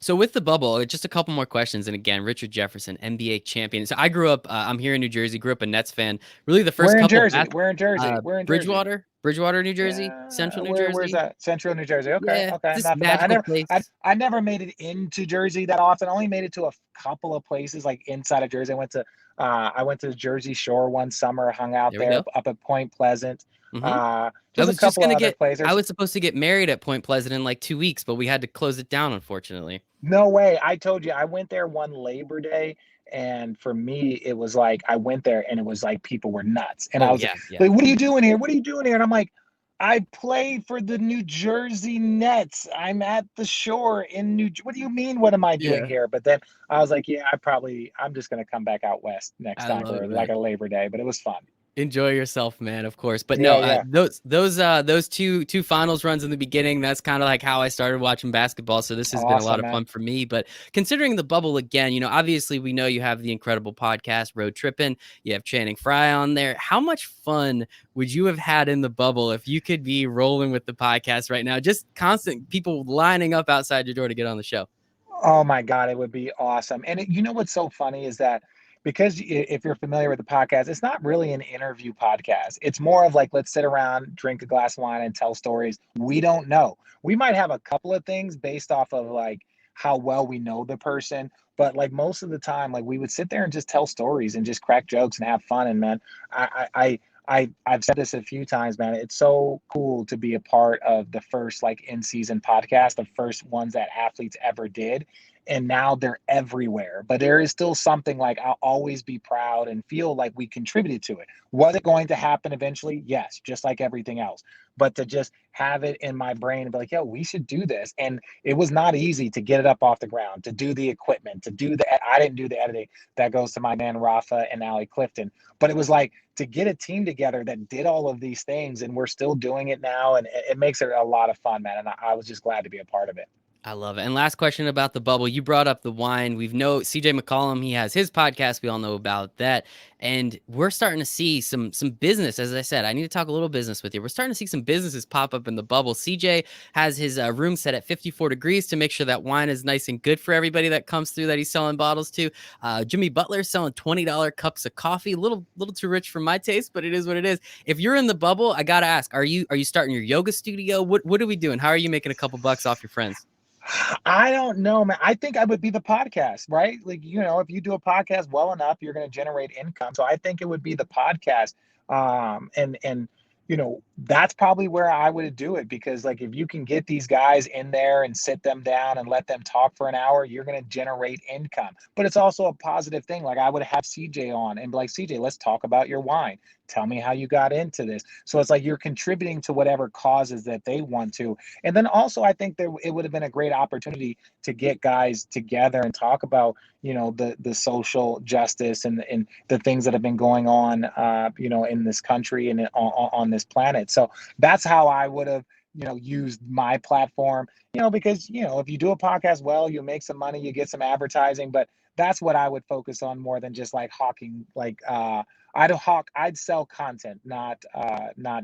So with the bubble, just a couple more questions. And again, Richard Jefferson, NBA champion. So I grew up. I'm here in New Jersey. Grew up a Nets fan. Really, the first We're in couple of Jersey. We're in Jersey. We're in Jersey. Bridgewater, New Jersey, Yeah, Central New where's Jersey. that? Central New Jersey. Okay, Yeah, okay. I'm this not familiar. magical place. I never made it into Jersey that often. I only made it to a couple of places like inside of Jersey. I went to the Jersey Shore one summer, hung out There we there go. up at Point Pleasant. Hmm. I Just a was just couple of gonna other get. I places. was supposed to get married at Point Pleasant in like 2 weeks, but we had to close it down, unfortunately. No way. I told you I went there one Labor Day, and for me, it was like I went there and it was like people were nuts. And I Oh was yeah, yeah. like, "What are you doing here? What are you doing here?" And I'm like, "I play for the New Jersey Nets. I'm at the shore in What do you mean? What am I doing Yeah, here?" But then I was like, "Yeah, I'm just gonna come back out west next I time love for it, like man. a Labor Day." But it was fun. Enjoy yourself, man, of course. But no, Yeah, yeah. those two finals runs in the beginning, that's kind of like how I started watching basketball. So this has been a lot Awesome, of man. fun for me. But considering the bubble again, obviously we know you have the incredible podcast Road Trippin'. You have Channing Frye on there. How much fun would you have had in the bubble if you could be rolling with the podcast right now? Just constant people lining up outside your door to get on the show. Oh my God, it would be awesome. And you know what's so funny is that because if you're familiar with the podcast, it's not really an interview podcast. It's more of like, let's sit around, drink a glass of wine, and tell stories. We don't know. We might have a couple of things based off of like how well we know the person, but like most of the time, like we would sit there and just tell stories and just crack jokes and have fun. And man, I've said this a few times, man. It's so cool to be a part of the first like in season podcast, the first ones that athletes ever did. And now they're everywhere. But there is still something like I'll always be proud and feel like we contributed to it. Was it going to happen eventually? Yes, just like everything else. But to just have it in my brain and be like, yo, we should do this. And it was not easy to get it up off the ground, to do the equipment, to do the, I didn't do the editing. That goes to my man, Rafa and Allie Clifton. But it was like, to get a team together that did all of these things and we're still doing it now, and it makes it a lot of fun, man. And I was just glad to be a part of it. I love it. And last question about the bubble. You brought up the wine. We've know CJ McCollum, he has his podcast. We all know about that. And we're starting to see some business. As I said, I need to talk a little business with you. We're starting to see some businesses pop up in the bubble. CJ has his room set at 54 degrees to make sure that wine is nice and good for everybody that comes through that he's selling bottles to. Jimmy Butler selling $20 cups of coffee. A little too rich for my taste, but it is what it is. If you're in the bubble, I gotta ask, are you starting your yoga studio? What are we doing? How are you making a couple bucks off your friends? I don't know, man. I think I would be the podcast, right? Like, if you do a podcast well enough, you're going to generate income. So I think it would be the podcast. And that's probably where I would do it because like if you can get these guys in there and sit them down and let them talk for an hour, you're going to generate income. But it's also a positive thing. Like I would have CJ on and be like, CJ, let's talk about your wine. Tell me how you got into this. So it's like you're contributing to whatever causes that they want to. And then also, I think that it would have been a great opportunity to get guys together and talk about, the social justice and the things that have been going on, in this country and on this planet. So that's how I would have, used my platform, because, if you do a podcast well, you make some money, you get some advertising, but that's what I would focus on more than just like hawking, like, I'd sell content, not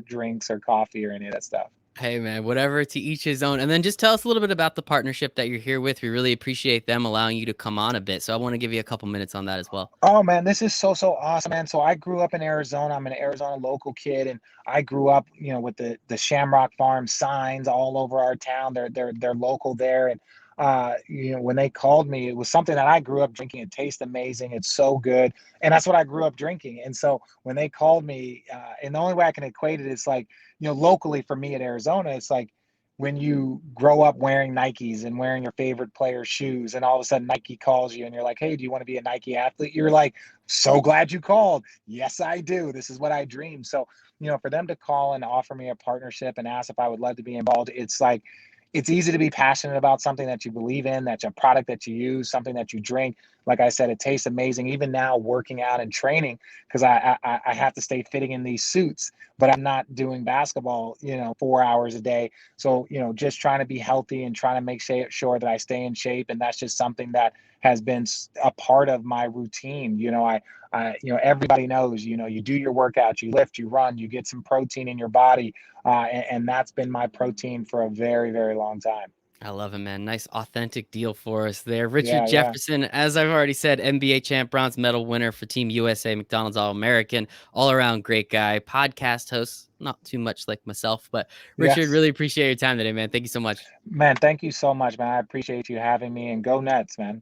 drinks or coffee or any of that stuff. Hey man, whatever to each his own. And then just tell us a little bit about the partnership that you're here with. We really appreciate them allowing you to come on a bit. So I want to give you a couple minutes on that as well. Oh man, this is so awesome, man. So I grew up in Arizona. I'm an Arizona local kid, and I grew up, with the Shamrock Farm signs all over our town. They're local there, and when they called me, it was something that I grew up drinking. It tastes amazing. It's so good, and that's what I grew up drinking. And so when they called me, and the only way I can equate it is like, locally for me in Arizona, it's like when you grow up wearing Nikes and wearing your favorite player's shoes, and all of a sudden Nike calls you and you're like, hey, do you want to be a Nike athlete? You're like, so glad you called. Yes, I do. This is what I dream. So, for them to call and offer me a partnership and ask if I would love to be involved, it's like, it's easy to be passionate about something that you believe in, that's a product that you use, something that you drink. Like I said, it tastes amazing. Even now, working out and training, because I have to stay fitting in these suits, but I'm not doing basketball, 4 hours a day. So, just trying to be healthy and trying to make sure that I stay in shape. And that's just something that has been a part of my routine. Everybody knows, you do your workouts, you lift, you run, you get some protein in your body. And that's been my protein for a very, very long time. I love it, man. Nice authentic deal for us there. Richard Yeah, yeah. Jefferson, as I've already said, NBA champ, bronze medal winner for Team USA, McDonald's All American, all around great guy, podcast host, not too much like myself, but Richard, Yes. really appreciate your time today, man. Thank you so much. Man, thank you so much, man. I appreciate you having me, and go Nets, man.